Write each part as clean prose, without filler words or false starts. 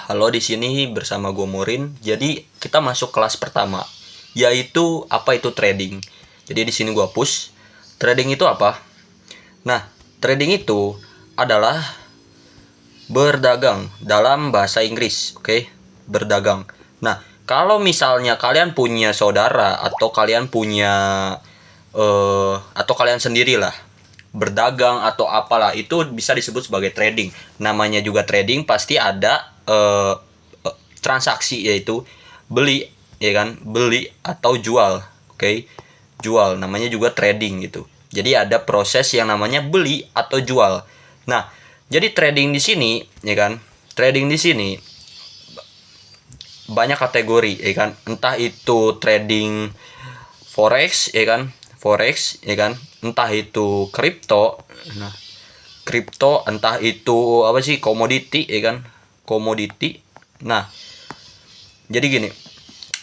Halo, di sini bersama gue Murin. Jadi kita masuk kelas pertama, yaitu apa itu trading. Jadi di sini gue push. Trading itu apa? Nah, trading itu adalah berdagang dalam bahasa Inggris, oke? Berdagang. Nah, kalau misalnya kalian punya saudara atau kalian punya atau kalian sendirilah berdagang atau apalah, itu bisa disebut sebagai trading. Namanya juga trading, pasti ada transaksi, yaitu beli, ya kan, beli atau jual. Oke, jual namanya juga trading gitu. Jadi ada proses yang namanya beli atau jual. Nah, jadi trading di sini, ya kan, trading di sini banyak kategori, ya kan, entah itu trading forex, ya kan, forex, ya kan, entah itu kripto. Nah, kripto, entah itu apa sih, komoditi, ya kan, komoditi. Nah, jadi gini,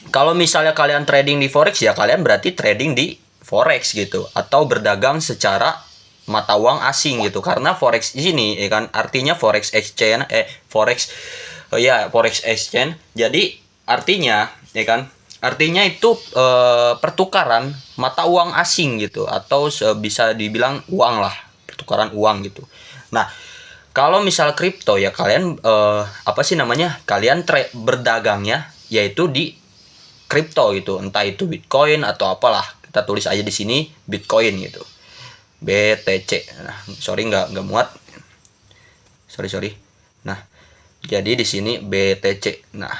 kalau misalnya kalian trading di forex, ya kalian berarti trading di forex gitu, atau berdagang secara mata uang asing gitu. Karena forex di sini, ya kan, artinya forex exchange, forex exchange. Jadi artinya, ya kan, artinya itu pertukaran mata uang asing gitu, atau bisa dibilang uang lah, pertukaran uang gitu. Nah, kalau misal kripto, ya kalian apa sih namanya, kalian berdagangnya yaitu di kripto gitu, entah itu Bitcoin atau apalah. Kita tulis aja di sini Bitcoin gitu, BTC. Nah, sorry, nggak muat, sorry. Nah, jadi di sini BTC. Nah,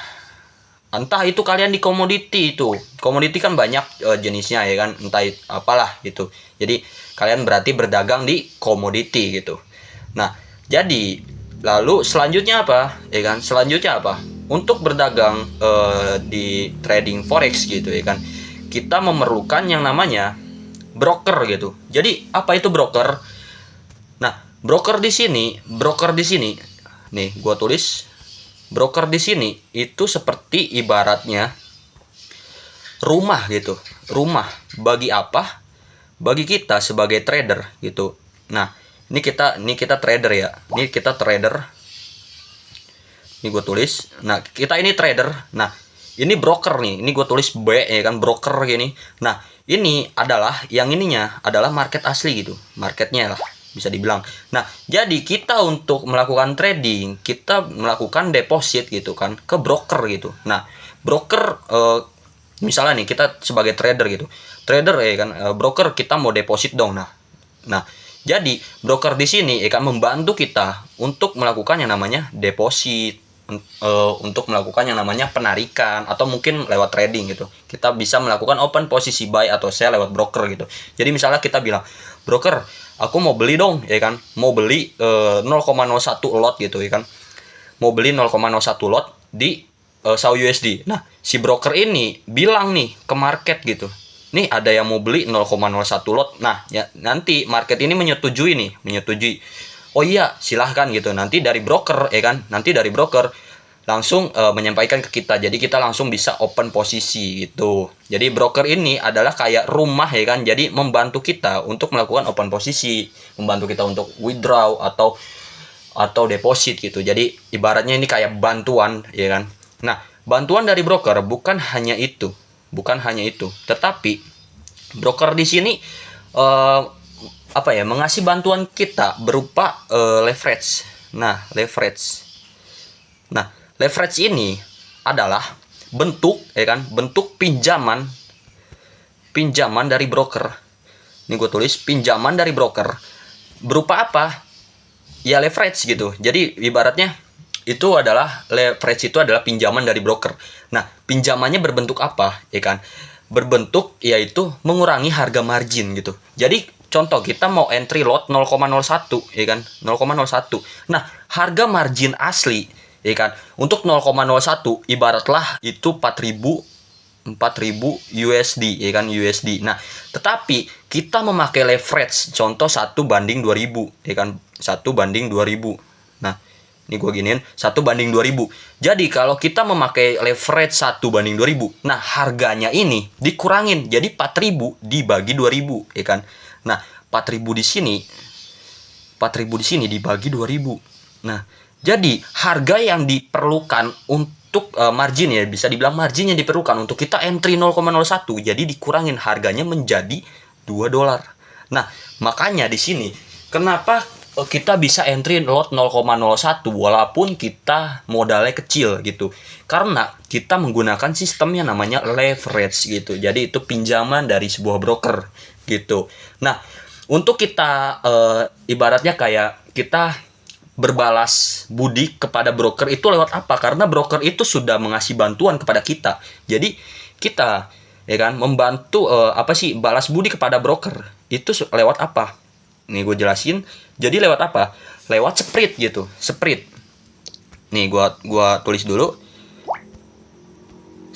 entah itu kalian di komoditi, itu komoditi kan banyak jenisnya, ya kan, entah apalah gitu. Jadi kalian berarti berdagang di komoditi gitu. Nah, jadi lalu selanjutnya apa, ya kan, selanjutnya apa, untuk berdagang di trading forex gitu, ya kan, kita memerlukan yang namanya broker gitu. Jadi apa itu broker? Nah, broker di sini nih, gua tulis broker di sini itu seperti ibaratnya rumah gitu. Rumah bagi apa? Bagi kita sebagai trader gitu. Nah, ini kita trader ya. Ini kita trader. Ini gue tulis. Nah, kita ini trader. Nah, ini broker nih. Ini gue tulis B, ya kan, broker gini. Nah, ini adalah yang ininya adalah market asli gitu. Marketnya lah, bisa dibilang. Nah, jadi kita untuk melakukan trading, kita melakukan deposit gitu kan ke broker gitu. Nah, broker misalnya nih, kita sebagai trader gitu. Trader, ya kan, broker kita mau deposit dong. Nah, jadi broker di sini akan membantu kita untuk melakukan yang namanya deposit, untuk melakukan yang namanya penarikan, atau mungkin lewat trading gitu. Kita bisa melakukan open posisi buy atau sell lewat broker gitu. Jadi misalnya kita bilang, broker, aku mau beli dong, ya kan, mau beli 0,01 lot gitu, ya kan, mau beli 0,01 lot di SAU USD. Nah, si broker ini bilang nih ke market gitu, nih ada yang mau beli 0,01 lot. Nah, ya, nanti market ini menyetujui. Oh iya, silahkan gitu. Nanti dari broker, ya kan, nanti dari broker langsung menyampaikan ke kita. Jadi kita langsung bisa open posisi gitu. Jadi broker ini adalah kayak rumah, ya kan. Jadi membantu kita untuk melakukan open posisi, membantu kita untuk withdraw atau deposit gitu. Jadi ibaratnya ini kayak bantuan, ya kan. Nah, bantuan dari broker bukan hanya itu, tetapi broker di sini apa ya, mengasih bantuan kita berupa leverage. Nah, leverage ini adalah bentuk, ya kan, bentuk pinjaman dari broker. Ini gue tulis pinjaman dari broker berupa apa? Ya leverage gitu. Jadi ibaratnya itu adalah leverage, itu adalah pinjaman dari broker. Nah, pinjamannya berbentuk apa, ya kan? Berbentuk yaitu mengurangi harga margin gitu. Jadi contoh kita mau entry lot 0,01, ya kan, 0,01. Nah, harga margin asli, ya kan, untuk 0,01 ibaratlah itu 4.000 USD, ya kan, USD. Nah, tetapi kita memakai leverage contoh 1:2000, ya kan, 1:2000. Nah, ini gue giniin 1:2000. Jadi kalau kita memakai leverage 1:2000, nah harganya ini dikurangin jadi 4.000 dibagi 2000, ya kan. Nah, 4.000 di sini dibagi 2000. Nah, Jadi harga yang diperlukan untuk margin ya, bisa dibilang margin yang diperlukan untuk kita entry 0,01, jadi dikurangin harganya menjadi $2. Nah, makanya di sini kenapa kita bisa entry lot 0,01 walaupun kita modalnya kecil gitu. Karena kita menggunakan sistem yang namanya leverage gitu. Jadi itu pinjaman dari sebuah broker gitu. Nah, untuk kita ibaratnya kayak kita berbalas budi kepada broker itu lewat apa? Karena broker itu sudah mengasih bantuan kepada kita. Jadi kita ya kan membantu apa sih balas budi kepada broker itu lewat apa? Nih gue jelasin. Jadi lewat apa? Lewat spread gitu. Spread. Nih gua tulis dulu.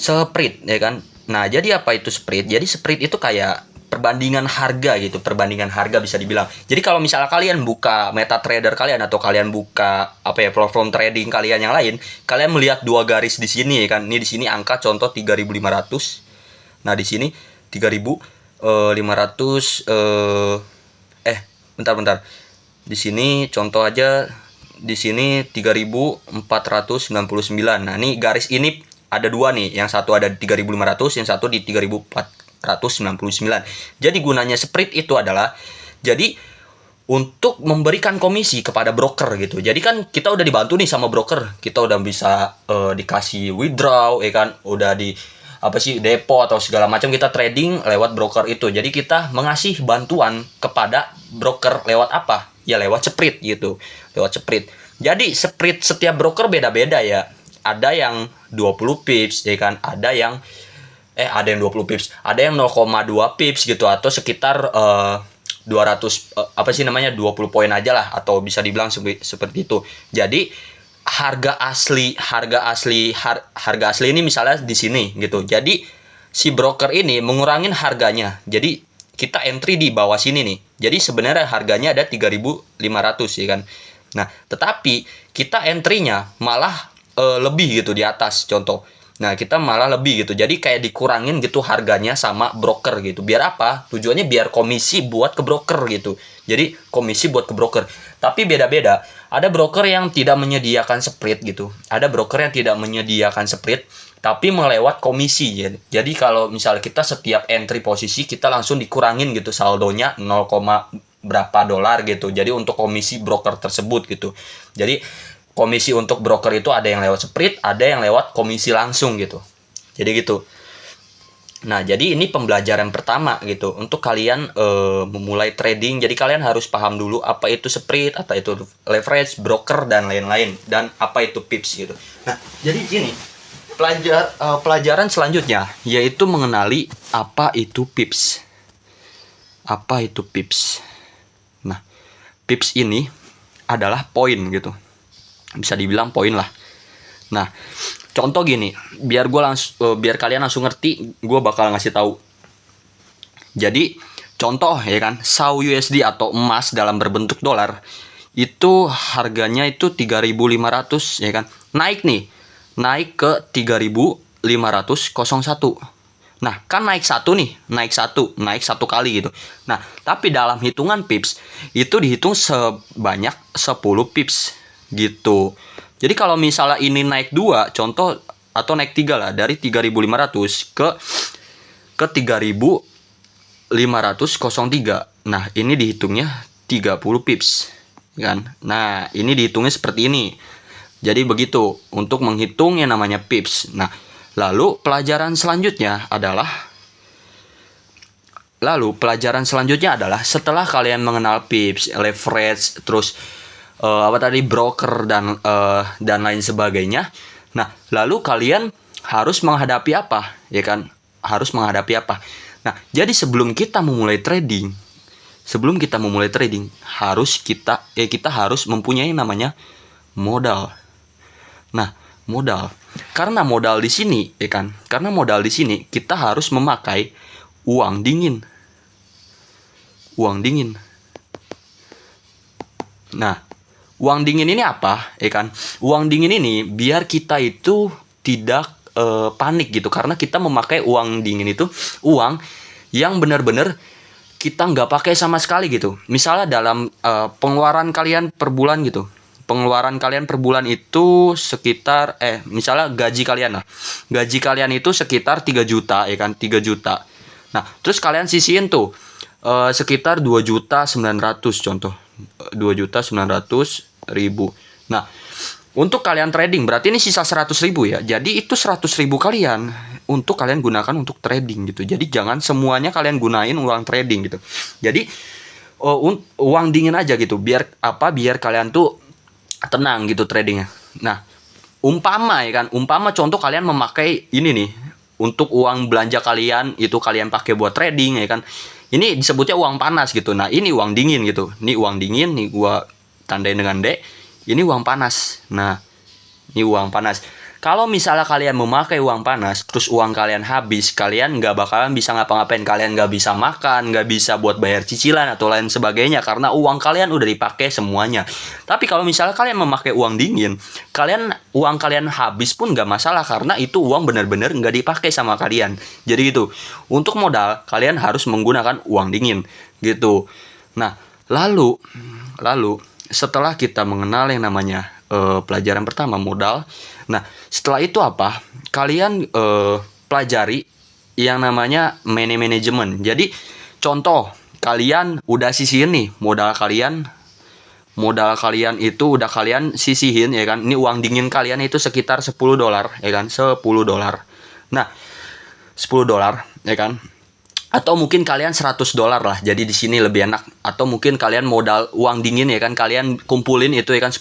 Spread ya kan. Nah, jadi apa itu spread? Jadi spread itu kayak perbandingan harga gitu, perbandingan harga bisa dibilang. Jadi kalau misalnya kalian buka MetaTrader kalian atau kalian buka apa ya platform trading kalian yang lain, kalian melihat dua garis di sini ya kan. Ini di sini angka contoh 3.500. Nah, di sini 3.500 bentar. Di sini contoh aja di sini 3.499. Nah, ini garis ini ada dua nih, yang satu ada di 3.500, yang satu di 3.499. Jadi gunanya spread itu adalah jadi untuk memberikan komisi kepada broker gitu. Jadi kan kita udah dibantu nih sama broker, kita udah bisa dikasih withdraw ya kan, udah di apa sih depo atau segala macam kita trading lewat broker itu. Jadi kita mengasih bantuan kepada broker lewat apa? Ya lewat spread gitu. Lewat spread. Jadi spread setiap broker beda-beda ya. Ada yang 20 pips ya kan, ada yang 20 pips, ada yang 0,2 pips gitu atau sekitar 200 apa sih namanya 20 poin aja lah atau bisa dibilang seperti itu. Jadi harga asli ini misalnya di sini gitu. Jadi si broker ini mengurangin harganya. Jadi kita entry di bawah sini nih. Jadi sebenarnya harganya ada 3.500 ya kan. Nah, tetapi kita entry-nya malah lebih gitu di atas contoh. Nah, kita malah lebih gitu. Jadi kayak dikurangin gitu harganya sama broker gitu. Biar apa? Tujuannya biar komisi buat ke broker gitu. Jadi komisi buat ke broker. Tapi beda-beda. Ada broker yang tidak menyediakan spread gitu. Ada broker yang tidak menyediakan spread tapi melewat komisi ya. Jadi kalau misalnya kita setiap entry posisi kita langsung dikurangin gitu saldonya 0, berapa dolar gitu. Jadi untuk komisi broker tersebut gitu. Jadi komisi untuk broker itu ada yang lewat spread, ada yang lewat komisi langsung gitu. Jadi gitu. Nah, jadi ini pembelajaran pertama gitu untuk kalian memulai trading. Jadi kalian harus paham dulu apa itu spread, apa itu leverage, broker dan lain-lain, dan apa itu pips gitu. Nah, jadi gini, pelajaran selanjutnya yaitu mengenali apa itu pips. Apa itu pips? Nah, pips ini adalah poin gitu. Bisa dibilang poin lah. Nah, contoh gini, biar kalian langsung ngerti, gue bakal ngasih tahu. Jadi, contoh ya kan, SAU USD atau emas dalam berbentuk dolar itu harganya itu 3.500 ya kan. Naik ke 3.501. Nah, kan naik satu kali gitu. Nah, tapi dalam hitungan pips itu dihitung sebanyak 10 pips gitu. Jadi kalau misalnya ini naik 2 contoh atau naik 3 lah dari 3.500 ke 3.503. Nah, ini dihitungnya 30 pips kan. Nah, ini dihitungnya seperti ini. Jadi begitu untuk menghitung yang namanya pips. Nah, lalu pelajaran selanjutnya adalah setelah kalian mengenal pips, leverage, terus broker dan lain sebagainya. Nah, lalu kalian harus menghadapi apa? Ya kan? Harus menghadapi apa? Nah, jadi sebelum kita memulai trading, kita harus mempunyai namanya modal. Nah, modal. Karena modal di sini, ya kan? Karena modal di sini kita harus memakai uang dingin. Nah, uang dingin ini apa? Ya kan? Uang dingin ini biar kita itu tidak panik gitu. Karena kita memakai uang dingin itu uang yang benar-benar kita nggak pakai sama sekali gitu. Misalnya dalam pengeluaran kalian per bulan gitu. pengeluaran kalian per bulan itu sekitar misalnya gaji kalian lah. Gaji kalian itu sekitar 3 juta ya kan, 3 juta. Nah, terus kalian sisihin tuh sekitar 2.900.000 contoh. 2.900.000. Nah, untuk kalian trading berarti ini sisa 100.000 ya. Jadi itu 100.000 kalian untuk kalian gunakan untuk trading gitu. Jadi jangan semuanya kalian gunain uang trading gitu. Jadi uang dingin aja gitu. Biar kalian tuh tenang gitu tradingnya. Nah, umpama ya kan, umpama contoh kalian memakai ini nih untuk uang belanja kalian itu kalian pakai buat trading ya kan. Ini disebutnya uang panas gitu. Nah, ini uang dingin gitu. Ini uang dingin nih gua tandain dengan D. Ini uang panas. Nah, ini uang panas. Kalau misalnya kalian memakai uang panas, terus uang kalian habis, kalian nggak bakalan bisa ngapa-ngapain. Kalian nggak bisa makan, nggak bisa buat bayar cicilan atau lain sebagainya karena uang kalian udah dipakai semuanya. Tapi kalau misalnya kalian memakai uang dingin, uang kalian habis pun nggak masalah karena itu uang benar-benar nggak dipakai sama kalian. Jadi gitu. Untuk modal, kalian harus menggunakan uang dingin gitu. Nah, lalu setelah kita mengenal yang namanya pelajaran pertama modal. Nah, setelah itu apa? Kalian pelajari yang namanya money management. Jadi contoh kalian udah sisihin nih modal kalian itu udah kalian sisihin ya kan. Ini uang dingin kalian itu sekitar $10 ya kan, $10. Nah, $10 ya kan. Atau mungkin kalian $100 lah. Jadi di sini lebih enak. Atau mungkin kalian modal uang dingin ya kan, kalian kumpulin itu ya kan $10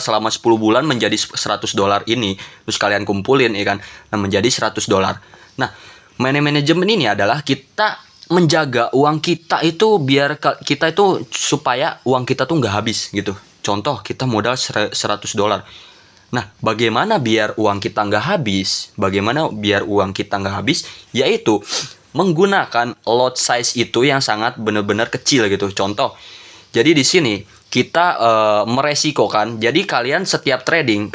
selama 10 bulan menjadi $100 ini. Terus kalian kumpulin ya kan, nah menjadi $100. Nah, money management ini adalah kita menjaga uang kita itu biar kita itu supaya uang kita tuh nggak habis gitu. Contoh kita modal $100. Nah, bagaimana biar uang kita nggak habis? Yaitu menggunakan lot size itu yang sangat benar-benar kecil gitu. Contoh, jadi di sini kita meresikokan. Jadi kalian setiap trading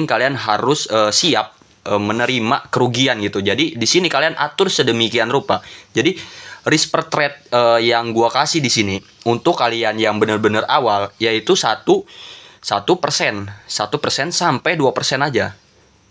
kalian harus siap menerima kerugian gitu. Jadi di sini kalian atur sedemikian rupa. Jadi risk per trade yang gua kasih di sini untuk kalian yang benar-benar awal yaitu 1% sampai 2% aja.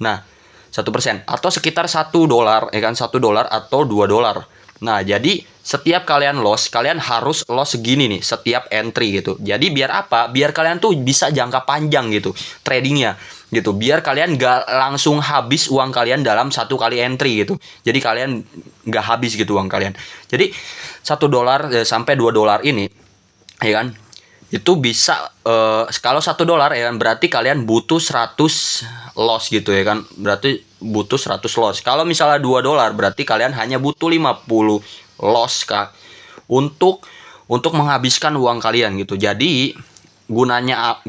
Nah, 1% atau sekitar $1 ya kan, $1 atau $2. Nah, jadi setiap kalian loss, kalian harus loss segini nih setiap entry gitu. Jadi biar apa? Biar kalian tuh bisa jangka panjang gitu tradingnya gitu. Biar kalian gak langsung habis uang kalian dalam satu kali entry gitu. Jadi kalian gak habis gitu uang kalian. Jadi $1 sampai $2 ini ya kan, itu bisa kalau $1 ya kan, berarti kalian butuh 100 loss gitu ya kan, berarti butuh 100 loss. Kalau misalnya $2 berarti kalian hanya butuh 50 loss Kak untuk menghabiskan uang kalian gitu. Jadi gunanya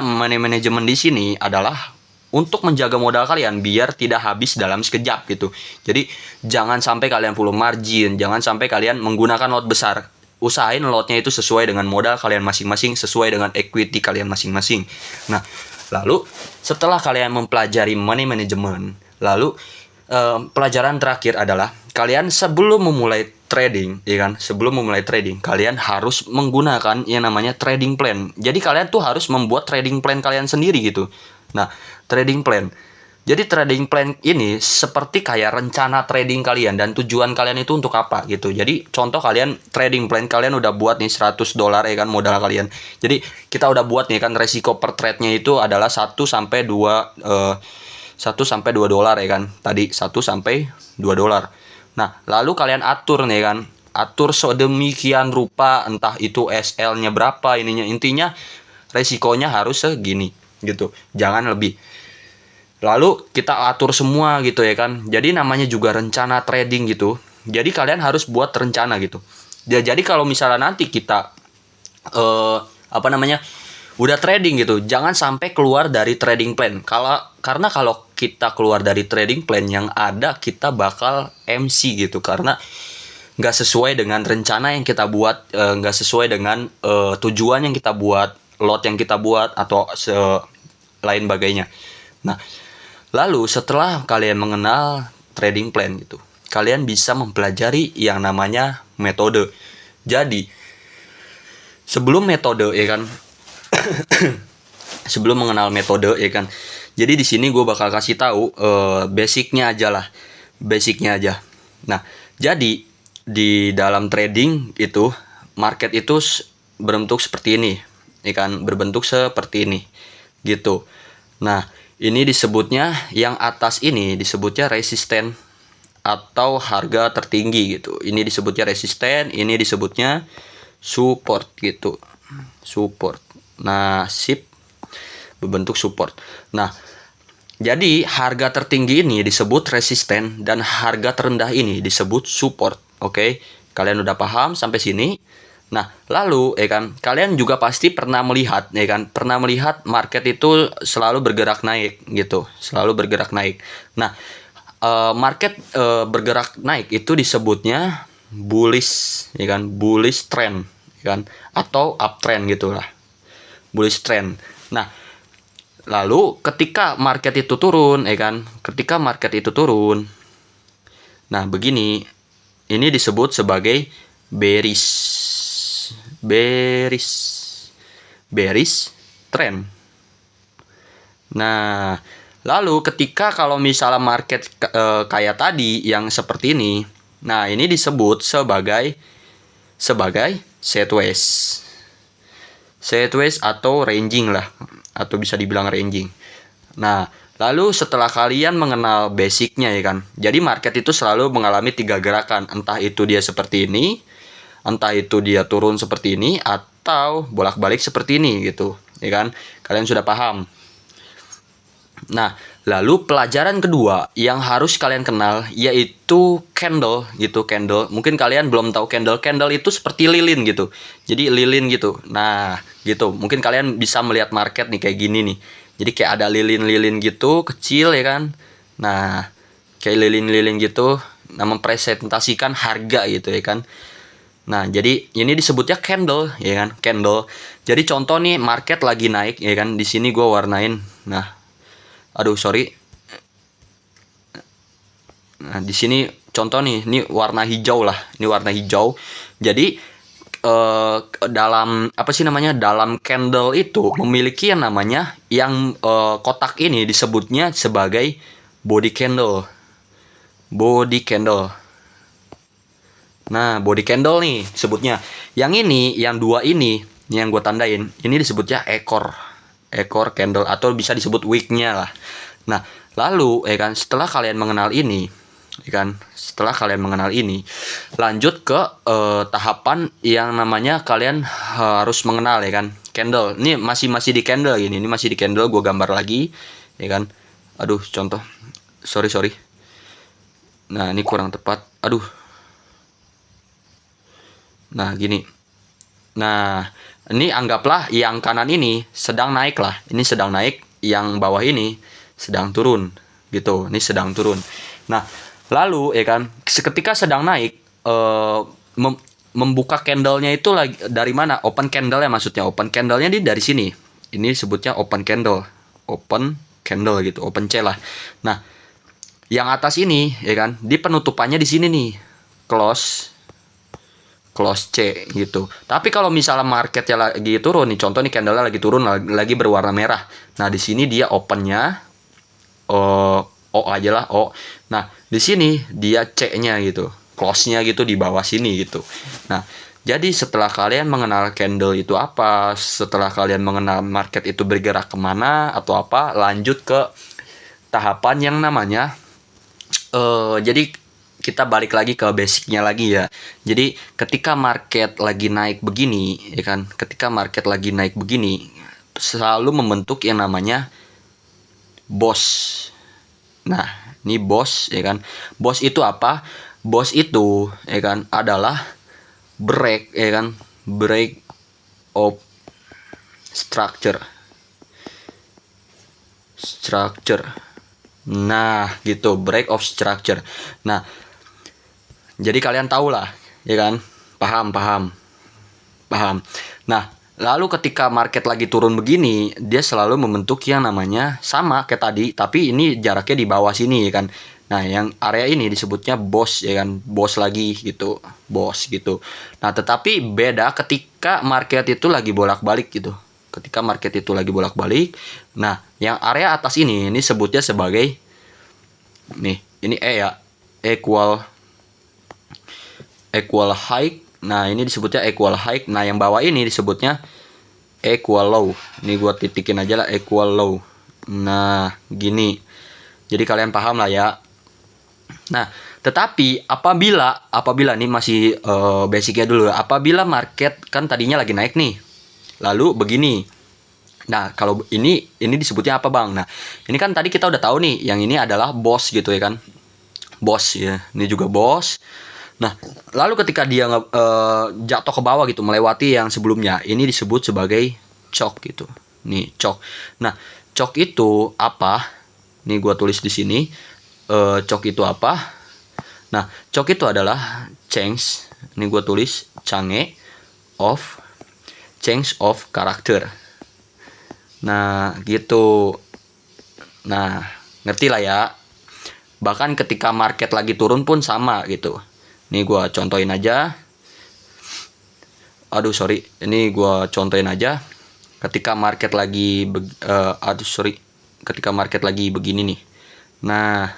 money management di sini adalah untuk menjaga modal kalian biar tidak habis dalam sekejap gitu. Jadi jangan sampai kalian full margin, jangan sampai kalian menggunakan lot besar. Usahain lotnya itu sesuai dengan modal kalian masing-masing, sesuai dengan equity kalian masing-masing. Nah, lalu setelah kalian mempelajari money management, lalu pelajaran terakhir adalah kalian sebelum memulai trading, ya kan? Sebelum memulai trading, kalian harus menggunakan yang namanya trading plan. Jadi kalian tuh harus membuat trading plan kalian sendiri gitu. Nah, trading plan. Jadi trading plan ini seperti kayak rencana trading kalian dan tujuan kalian itu untuk apa gitu. Jadi contoh kalian trading plan kalian udah buat nih $100 ya kan modal kalian. Jadi kita udah buat nih kan resiko per trade-nya itu adalah 1 sampai 2 $1 ya kan. Tadi 1 sampai $2. Nah, lalu kalian atur nih kan. Atur sedemikian rupa entah itu SL-nya berapa ininya. Intinya resikonya harus segini gitu. Jangan lebih. Lalu kita atur semua gitu ya kan. Jadi namanya juga rencana trading gitu. Jadi kalian harus buat rencana gitu. Jadi kalau misalnya nanti kita udah trading gitu, jangan sampai keluar dari trading plan. Karena kalau kita keluar dari trading plan yang ada kita bakal MC gitu. Karena nggak sesuai dengan rencana yang kita buat, nggak sesuai dengan tujuan yang kita buat, lot yang kita buat atau lain bagainya. Nah, lalu setelah kalian mengenal trading plan gitu, kalian bisa mempelajari yang namanya metode. Jadi sebelum metode ya kan, sebelum mengenal metode ya kan. Jadi di sini gue bakal kasih tahu basicnya aja lah, basicnya aja. Nah, jadi di dalam trading itu market itu berbentuk seperti ini, ya kan, berbentuk seperti ini, gitu. Nah, ini disebutnya yang atas ini disebutnya resisten atau harga tertinggi gitu. Ini disebutnya resisten, ini disebutnya support gitu. Support. Nah, sip, berbentuk support. Nah, jadi harga tertinggi ini disebut resisten dan harga terendah ini disebut support. Oke, kalian udah paham sampai sini? Nah, lalu ya kan, kalian juga pasti pernah melihat ya kan, pernah melihat market itu selalu bergerak naik gitu, selalu bergerak naik. Nah, market bergerak naik itu disebutnya bullish ya kan, bullish trend ya kan, atau uptrend gitulah, bullish trend. Nah, lalu ketika market itu turun ya kan, ketika market itu turun, nah begini, ini disebut sebagai bearish, bearish, bearish trend. Nah, lalu ketika kalau misalnya market kayak tadi yang seperti ini, nah ini disebut sebagai sideways. Sideways atau ranging lah, atau bisa dibilang ranging. Nah, lalu setelah kalian mengenal basicnya ya kan, jadi market itu selalu mengalami 3 gerakan, entah itu dia seperti ini, entah itu dia turun seperti ini, atau bolak-balik seperti ini gitu, ya kan? Kalian sudah paham. Nah, lalu pelajaran kedua yang harus kalian kenal yaitu candle gitu, candle. Mungkin kalian belum tahu candle. Candle itu seperti lilin gitu. Jadi lilin gitu. Nah, gitu. Mungkin kalian bisa melihat market nih kayak gini nih. Jadi kayak ada lilin-lilin gitu, kecil ya kan. Nah, kayak lilin-lilin gitu, nah mempresentasikan harga gitu ya kan. Nah, jadi ini disebutnya candle ya kan, candle. Jadi contoh nih market lagi naik ya kan. Di sini gue warnain. Nah, aduh sorry. Nah, di sini contoh nih, ini warna hijau lah. Ini warna hijau. Jadi dalam apa sih namanya? Dalam candle itu memiliki yang namanya yang kotak ini disebutnya sebagai body candle. Body candle. Nah, body candle nih sebutnya. Yang ini, yang dua ini yang gue tandain, ini disebutnya ekor. Ekor candle atau bisa disebut wick-nya lah. Nah, lalu ya kan setelah kalian mengenal ini, ya kan, setelah kalian mengenal ini, lanjut ke tahapan yang namanya kalian harus mengenal ya kan, candle. Ini masih di candle gini, ini masih di candle, gue gambar lagi, ya kan. Aduh, contoh. Sorry. Nah, ini kurang tepat. Aduh. Nah, gini. Nah, ini anggaplah yang kanan ini sedang naik lah. Ini sedang naik, yang bawah ini sedang turun. Gitu. Ini sedang turun. Nah, lalu ya kan, ketika sedang naik membuka candlenya itu lagi dari mana? Open candle ya maksudnya. Open candlenya dari sini. Ini sebutnya open candle. Open candle gitu, open C lah. Nah, yang atas ini ya kan, di penutupannya di sini nih. Close C gitu. Tapi kalau misalnya marketnya lagi turun nih, contoh nih candlenya lagi turun, lagi berwarna merah. Nah, di sini dia opennya O aja lah, O. Nah, di sini dia C-nya gitu. Close-nya gitu di bawah sini gitu. Nah, jadi setelah kalian mengenal candle itu apa, setelah kalian mengenal market itu bergerak kemana atau apa, lanjut ke tahapan yang namanya jadi kita balik lagi ke basicnya lagi ya. Jadi ketika market lagi naik begini, ya kan? Ketika market lagi naik begini, selalu membentuk yang namanya BOS. Nah, ini BOS ya kan. BOS itu apa? BOS itu ya kan adalah break ya kan, break of structure. Nah, gitu, break of structure. Nah, jadi kalian tahu lah, ya kan? Paham. Nah, lalu ketika market lagi turun begini, dia selalu membentuk yang namanya sama kayak tadi, tapi ini jaraknya di bawah sini ya kan. Nah, yang area ini disebutnya BOS ya kan, BOS lagi gitu, BOS gitu. Nah, tetapi beda ketika market itu lagi bolak-balik gitu. ketika market itu lagi bolak-balik. Nah, yang area atas ini sebutnya sebagai nih, ini E ya, equal high. Nah, ini disebutnya equal high. Nah, yang bawah ini disebutnya equal low. Ini gua titikin aja lah, equal low. Nah, gini. Jadi kalian paham lah ya. Nah, tetapi apabila nih masih basicnya dulu. Apabila market kan tadinya lagi naik nih. Lalu begini. Nah, kalau ini disebutnya apa, Bang? Nah, ini kan tadi kita udah tahu nih, yang ini adalah boss gitu ya kan. Boss ya. Ini juga boss. Nah, lalu ketika dia jatuh ke bawah gitu, melewati yang sebelumnya, ini disebut sebagai choke gitu. Nih, choke. Nah, choke itu apa? Nih gua tulis di sini. Choke itu apa? Nah, choke itu adalah change. Ini gua tulis change of character. Nah, gitu. Nah, ngerti lah ya. Bahkan ketika market lagi turun pun sama gitu. Ini gua contohin aja. Ini gua contohin aja. Ketika market lagi ketika market lagi begini nih. Nah,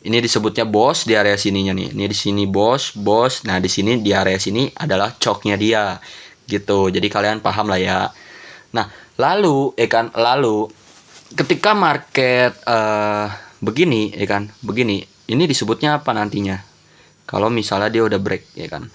ini disebutnya boss di area sininya nih. Ini di sini boss. Nah, di sini di area sini adalah choke-nya dia. Gitu. Jadi kalian paham lah ya. Nah, lalu ketika market begini ya kan, begini, ini disebutnya apa nantinya? Kalau misalnya dia udah break ya kan.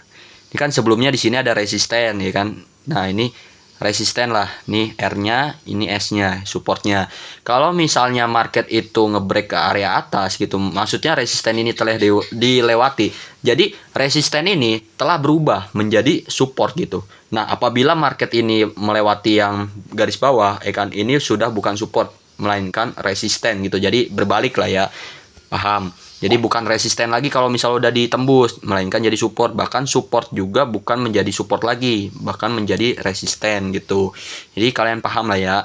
Ini kan sebelumnya di sini ada resisten ya kan. Nah, ini resisten lah. Nih R-nya, ini S-nya, supportnya. Kalau misalnya market itu ngebreak ke area atas gitu, maksudnya resisten ini telah dilewati. Jadi resisten ini telah berubah menjadi support gitu. Nah, apabila market ini melewati yang garis bawah, kan ini sudah bukan support, melainkan resisten gitu. Jadi berbalik lah ya. Paham? Jadi bukan resisten lagi kalau misalnya udah ditembus, melainkan jadi support. Bahkan support juga bukan menjadi support lagi, bahkan menjadi resisten gitu. Jadi kalian paham lah ya.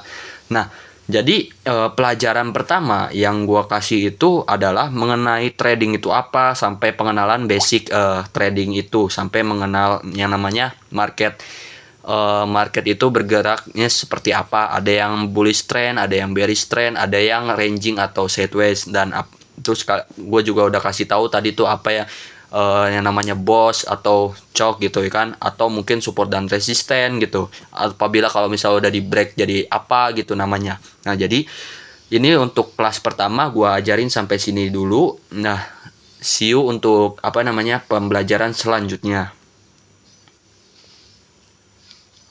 Nah, jadi pelajaran pertama yang gua kasih itu adalah mengenai trading itu apa, sampai pengenalan basic trading itu, sampai mengenal yang namanya market. Market itu bergeraknya seperti apa. Ada yang bullish trend, ada yang bearish trend, ada yang ranging atau sideways, dan terus gue juga udah kasih tahu tadi tuh apa ya, yang namanya boss atau choke gitu ya kan, atau mungkin support dan resisten gitu. Apabila kalau misalnya udah di break jadi apa gitu namanya. Nah, jadi ini untuk kelas pertama gue ajarin sampai sini dulu. Nah, see you untuk pembelajaran selanjutnya.